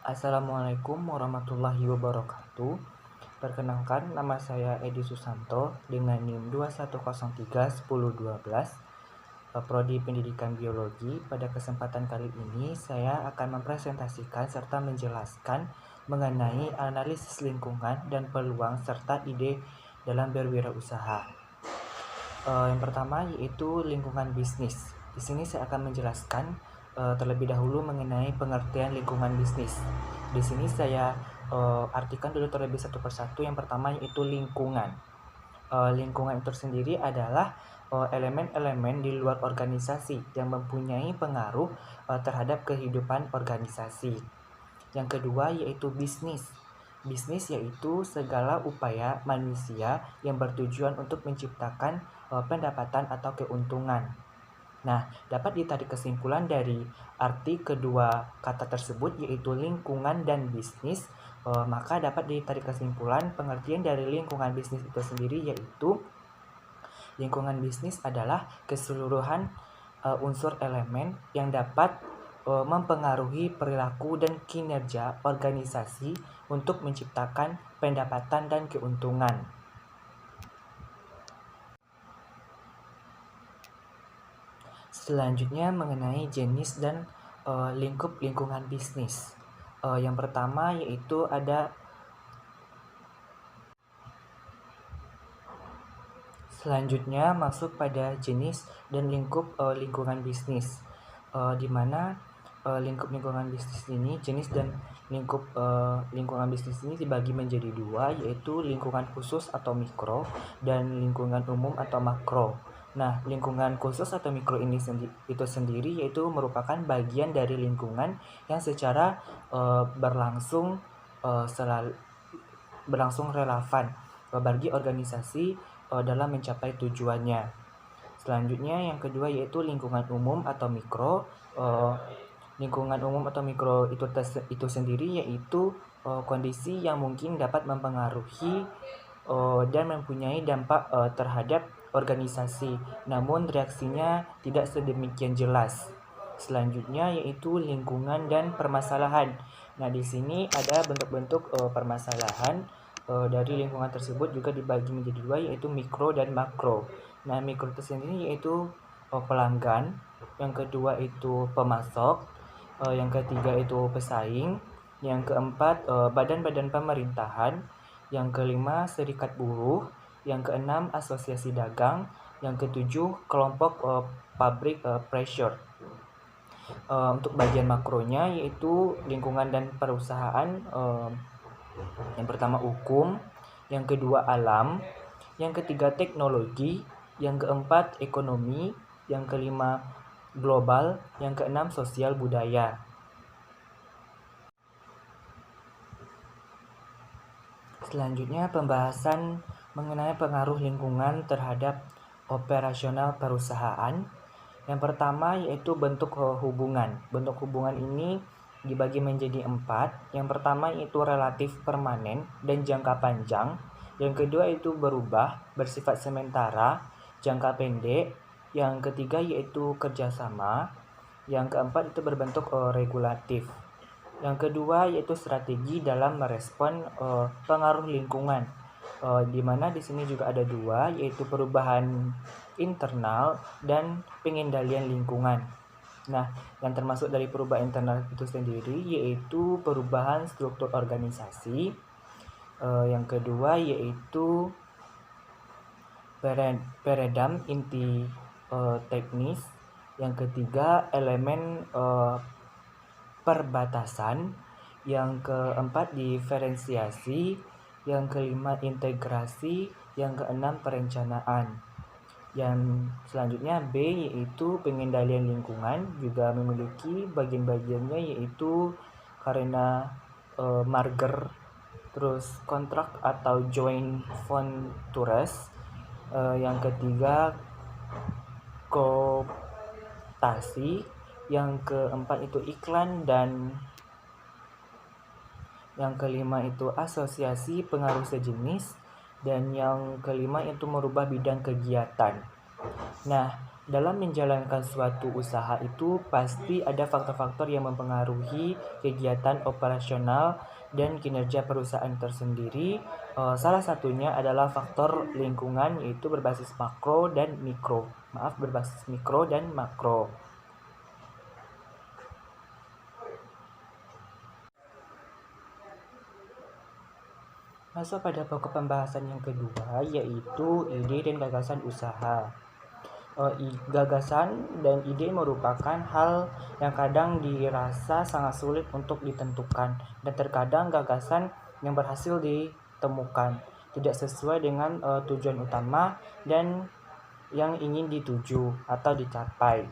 Assalamualaikum warahmatullahi wabarakatuh. Perkenalkan, nama saya Edi Susanto dengan NIM 21031012, Prodi Pendidikan Biologi. Pada kesempatan kali ini saya akan mempresentasikan serta menjelaskan mengenai analisis lingkungan dan peluang serta ide dalam berwirausaha. Yang pertama yaitu lingkungan bisnis. Di sini saya akan menjelaskan terlebih dahulu mengenai pengertian lingkungan bisnis. Di sini saya artikan dulu terlebih satu persatu. Yang pertama yaitu lingkungan. Lingkungan itu sendiri adalah elemen-elemen di luar organisasi yang mempunyai pengaruh terhadap kehidupan organisasi. Yang kedua yaitu bisnis. Bisnis yaitu segala upaya manusia yang bertujuan untuk menciptakan pendapatan atau keuntungan. Nah, dapat ditarik kesimpulan dari arti kedua kata tersebut yaitu lingkungan dan bisnis. Maka dapat ditarik kesimpulan pengertian dari lingkungan bisnis itu sendiri yaitu lingkungan bisnis adalah keseluruhan unsur elemen yang dapat mempengaruhi perilaku dan kinerja organisasi untuk menciptakan pendapatan dan keuntungan. Selanjutnya mengenai jenis dan lingkup lingkungan bisnis. Yang pertama yaitu ada selanjutnya masuk pada jenis dan lingkup lingkungan bisnis, di mana lingkup lingkungan bisnis ini, jenis dan lingkup lingkungan bisnis ini dibagi menjadi dua, yaitu lingkungan khusus atau mikro dan lingkungan umum atau makro. Nah, lingkungan khusus atau mikro ini itu sendiri yaitu merupakan bagian dari lingkungan yang secara berlangsung relevan bagi organisasi dalam mencapai tujuannya. Selanjutnya yang kedua yaitu lingkungan umum atau mikro. Lingkungan umum atau mikro itu sendiri yaitu kondisi yang mungkin dapat mempengaruhi dan mempunyai dampak terhadap organisasi, namun reaksinya tidak sedemikian jelas. Selanjutnya yaitu lingkungan dan permasalahan. Nah, di sini ada bentuk-bentuk permasalahan dari lingkungan tersebut juga dibagi menjadi dua, yaitu mikro dan makro. Nah, mikro itu sendiri yaitu pelanggan, yang kedua itu pemasok, yang ketiga itu pesaing, yang keempat badan-badan pemerintahan, yang kelima serikat buruh, yang keenam asosiasi dagang, yang ketujuh kelompok public pressure. Untuk bagian makronya yaitu lingkungan dan perusahaan, yang pertama hukum, yang kedua alam, yang ketiga teknologi, yang keempat ekonomi, yang kelima global, yang keenam sosial budaya. Selanjutnya pembahasan mengenai pengaruh lingkungan terhadap operasional perusahaan. Yang pertama yaitu bentuk hubungan. Bentuk hubungan ini dibagi menjadi 4. Yang pertama yaitu relatif permanen dan jangka panjang. Yang kedua itu berubah, bersifat sementara, jangka pendek. Yang ketiga yaitu kerjasama. Yang keempat itu berbentuk regulatif. Yang kedua yaitu strategi dalam merespon pengaruh lingkungan, di mana di sini juga ada dua, yaitu perubahan internal dan pengendalian lingkungan. Nah, yang termasuk dari perubahan internal itu sendiri yaitu perubahan struktur organisasi. Yang kedua yaitu peredam inti teknis. Yang ketiga elemen perbatasan. Yang keempat diferensiasi. Yang kelima integrasi. Yang keenam perencanaan. Yang selanjutnya B yaitu pengendalian lingkungan, juga memiliki bagian-bagiannya yaitu karena merger, terus kontrak atau joint ventures. Yang ketiga kooptasi. Yang keempat itu iklan, dan yang kelima itu asosiasi pengaruh sejenis, dan yang kelima itu merubah bidang kegiatan. Nah, Dalam menjalankan suatu usaha itu pasti ada faktor-faktor yang mempengaruhi kegiatan operasional dan kinerja perusahaan tersendiri. Salah satunya adalah faktor lingkungan, yaitu berbasis makro dan mikro. Berbasis mikro dan makro. Masuk pada pokok pembahasan yang kedua, yaitu ide dan gagasan usaha. Gagasan dan ide merupakan hal yang kadang dirasa sangat sulit untuk ditentukan, dan terkadang gagasan yang berhasil ditemukan tidak sesuai dengan tujuan utama dan yang ingin dituju atau dicapai.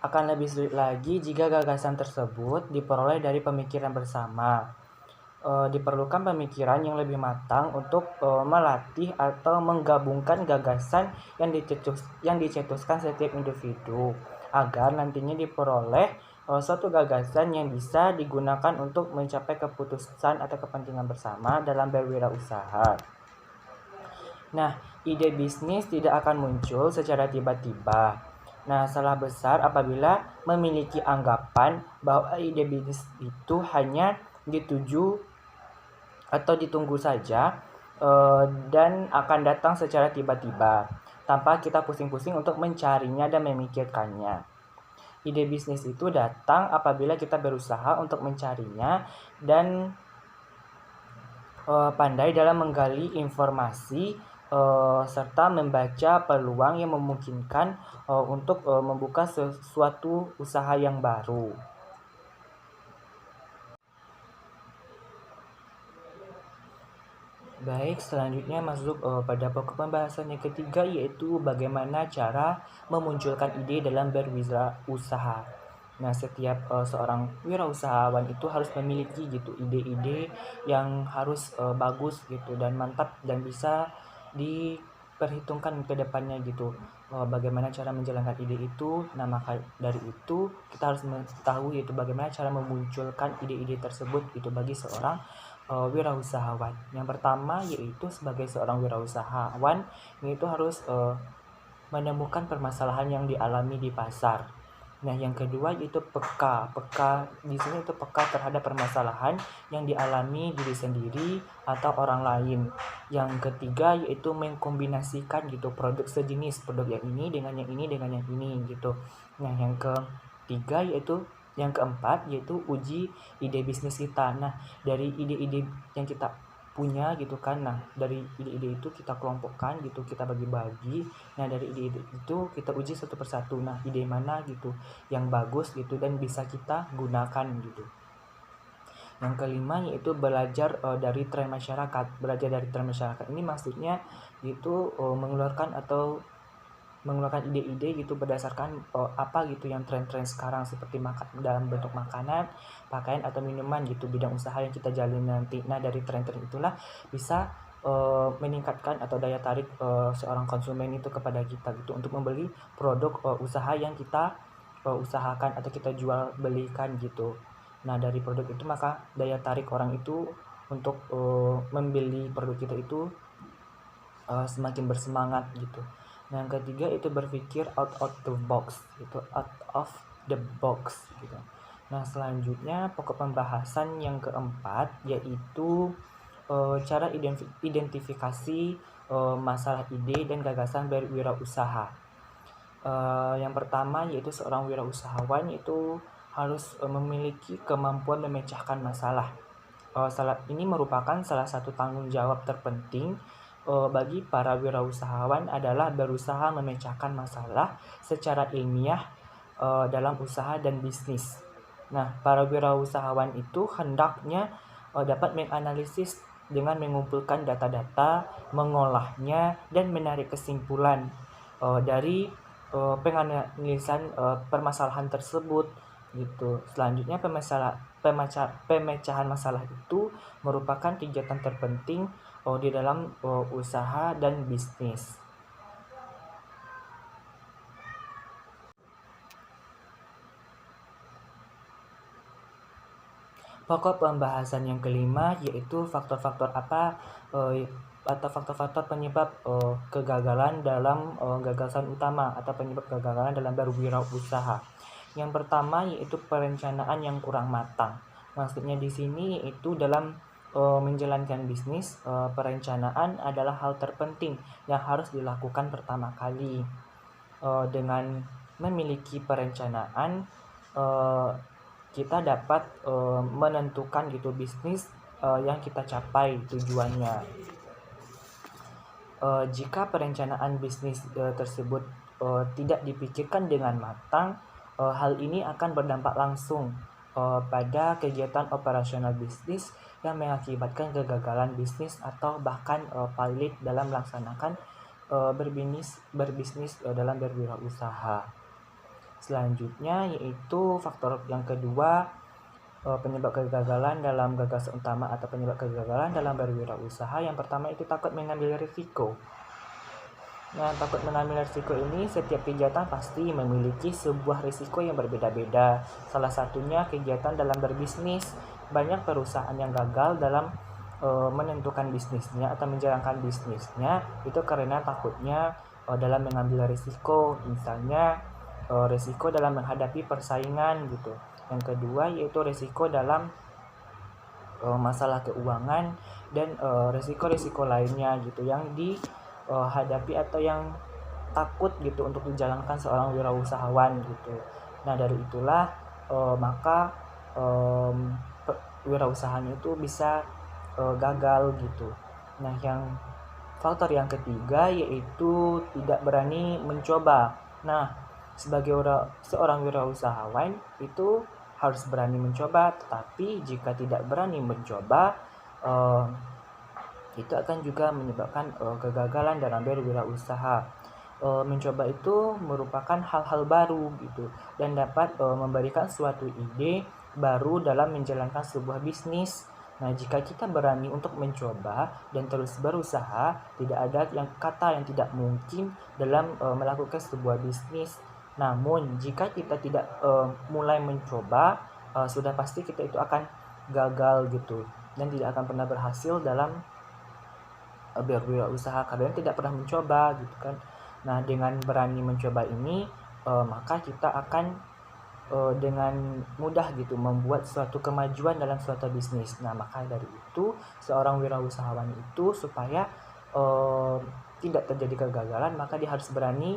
Akan lebih sulit lagi jika gagasan tersebut diperoleh dari pemikiran bersama. Diperlukan pemikiran yang lebih matang untuk melatih atau menggabungkan gagasan yang dicetuskan setiap individu agar nantinya diperoleh suatu gagasan yang bisa digunakan untuk mencapai keputusan atau kepentingan bersama dalam berwirausaha. Nah, ide bisnis tidak akan muncul secara tiba-tiba. Nah, salah besar apabila memiliki anggapan bahwa ide bisnis itu hanya dituju atau ditunggu saja dan akan datang secara tiba-tiba tanpa kita pusing-pusing untuk mencarinya dan memikirkannya. Ide bisnis itu datang apabila kita berusaha untuk mencarinya dan pandai dalam menggali informasi serta membaca peluang yang memungkinkan untuk membuka sesuatu usaha yang baru. Baik, selanjutnya masuk pada pokok pembahasan yang ketiga, yaitu bagaimana cara memunculkan ide dalam berwirausaha. Nah, setiap seorang wirausahawan itu harus memiliki gitu ide-ide yang harus bagus gitu dan mantap dan bisa diperhitungkan ke depannya gitu. Bagaimana cara menjalankan ide itu. Nah, maka dari itu kita harus mengetahui itu bagaimana cara memunculkan ide-ide tersebut itu bagi seorang wirausahawan. Yang pertama yaitu sebagai seorang wirausahawan yaitu harus menemukan permasalahan yang dialami di pasar. Nah, yang kedua yaitu peka. Peka di sini itu peka terhadap permasalahan yang dialami diri sendiri atau orang lain. Yang ketiga yaitu mengkombinasikan gitu produk sejenis, produk yang ini dengan yang ini dengan yang ini gitu. Nah, yang ketiga yaitu yang keempat yaitu uji ide bisnis kita. Nah, dari ide-ide yang kita punya gitu kan, nah dari ide-ide itu kita kelompokkan gitu, kita bagi-bagi. Nah, dari ide-ide itu kita uji satu persatu. Nah, ide mana gitu yang bagus gitu dan bisa kita gunakan gitu. Yang kelima yaitu belajar dari tren masyarakat. Belajar dari tren masyarakat ini maksudnya itu mengeluarkan ide-ide gitu berdasarkan apa gitu yang tren-tren sekarang seperti dalam bentuk makanan, pakaian atau minuman gitu, bidang usaha yang kita jalin nanti. Nah, dari tren-tren itulah bisa meningkatkan atau daya tarik seorang konsumen itu kepada kita gitu untuk membeli produk usaha yang kita usahakan atau kita jual belikan gitu. Nah, dari produk itu maka daya tarik orang itu untuk membeli produk kita itu semakin bersemangat gitu. Nah, yang ketiga itu berpikir out of the box gitu. Nah, selanjutnya pokok pembahasan yang keempat yaitu cara identifikasi masalah ide dan gagasan berwirausaha. Yang pertama yaitu seorang wirausahawan itu harus memiliki kemampuan memecahkan masalah. Ini merupakan salah satu tanggung jawab terpenting bagi para wirausahawan adalah berusaha memecahkan masalah secara ilmiah dalam usaha dan bisnis. Nah, para wirausahawan itu hendaknya dapat menganalisis dengan mengumpulkan data-data, mengolahnya, dan menarik kesimpulan dari penganalisan permasalahan tersebut gitu. Selanjutnya pemecahan masalah itu merupakan kegiatan terpenting di dalam usaha dan bisnis. Pokok pembahasan yang kelima yaitu faktor-faktor apa atau faktor-faktor penyebab kegagalan dalam gagasan utama atau penyebab kegagalan dalam berwirausaha. Yang pertama yaitu perencanaan yang kurang matang. Maksudnya di sini yaitu dalam menjalankan bisnis, perencanaan adalah hal terpenting yang harus dilakukan pertama kali. Dengan memiliki perencanaan, kita dapat menentukan gitu bisnis yang kita capai tujuannya. Jika perencanaan bisnis tersebut tidak dipikirkan dengan matang, hal ini akan berdampak langsung pada kegiatan operasional bisnis yang mengakibatkan kegagalan bisnis atau bahkan pailit dalam melaksanakan berbisnis dalam berwirausaha. Selanjutnya yaitu faktor yang kedua, penyebab kegagalan dalam gagasan utama atau penyebab kegagalan dalam berwirausaha. Yang pertama itu takut mengambil risiko. Nah, takut mengambil risiko ini, setiap kegiatan pasti memiliki sebuah risiko yang berbeda-beda. Salah satunya kegiatan dalam berbisnis. Banyak perusahaan yang gagal dalam menentukan bisnisnya atau menjalankan bisnisnya itu karena takutnya dalam mengambil risiko, misalnya risiko dalam menghadapi persaingan gitu. Yang kedua yaitu risiko dalam masalah keuangan dan risiko-risiko lainnya gitu yang dihadapi atau yang takut gitu untuk dijalankan seorang wirausahawan gitu. Nah, dari itulah maka wirausahanya itu bisa gagal gitu. Nah, faktor yang ketiga yaitu tidak berani mencoba. Nah, sebagai seorang wirausahawan itu harus berani mencoba, tetapi jika tidak berani mencoba, itu akan juga menyebabkan kegagalan dalam berwirausaha. Mencoba itu merupakan hal-hal baru gitu dan dapat memberikan suatu ide baru dalam menjalankan sebuah bisnis. Nah, jika kita berani untuk mencoba dan terus berusaha, tidak ada kata yang tidak mungkin dalam melakukan sebuah bisnis. Namun, jika kita tidak mulai mencoba, sudah pasti kita itu akan gagal gitu dan tidak akan pernah berhasil dalam berwirausaha karena tidak pernah mencoba gitu kan. Nah, dengan berani mencoba ini, maka kita akan dengan mudah gitu membuat suatu kemajuan dalam suatu bisnis. Nah, maka dari itu seorang wirausahawan itu supaya tidak terjadi kegagalan, maka dia harus berani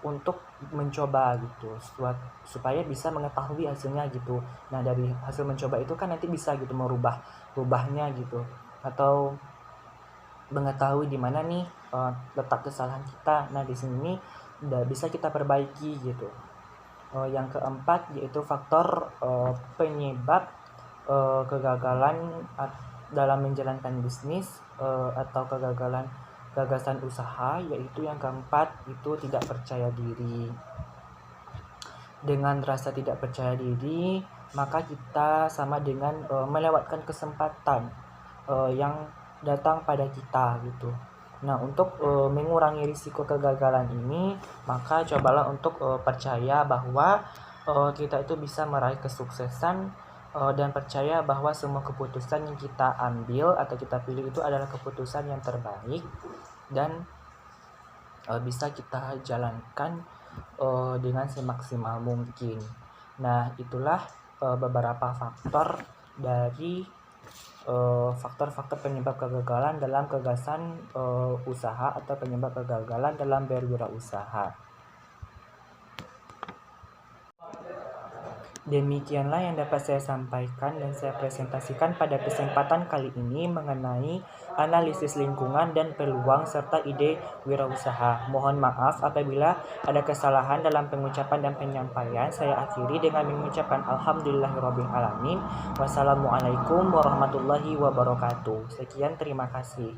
untuk mencoba gitu supaya bisa mengetahui hasilnya gitu. Nah, dari hasil mencoba itu kan nanti bisa gitu merubahnya gitu atau mengetahui di mana nih letak kesalahan kita. Nah, di sini udah bisa kita perbaiki gitu. Yang keempat yaitu faktor penyebab kegagalan dalam menjalankan bisnis atau kegagalan gagasan usaha, yaitu yang keempat itu tidak percaya diri. Dengan rasa tidak percaya diri, maka kita sama dengan melewatkan kesempatan yang datang pada kita gitu. Nah, untuk mengurangi risiko kegagalan ini, maka cobalah untuk percaya bahwa kita itu bisa meraih kesuksesan dan percaya bahwa semua keputusan yang kita ambil atau kita pilih itu adalah keputusan yang terbaik dan bisa kita jalankan dengan semaksimal mungkin. Nah, itulah beberapa faktor dari faktor-faktor penyebab kegagalan dalam gagasan usaha atau penyebab kegagalan dalam berwirausaha. Demikianlah yang dapat saya sampaikan dan saya presentasikan pada kesempatan kali ini mengenai analisis lingkungan dan peluang serta ide wirausaha. Mohon maaf apabila ada kesalahan dalam pengucapan dan penyampaian. Saya akhiri dengan mengucapkan alhamdulillahirrabbilalamin. Wassalamualaikum warahmatullahi wabarakatuh. Sekian, terima kasih.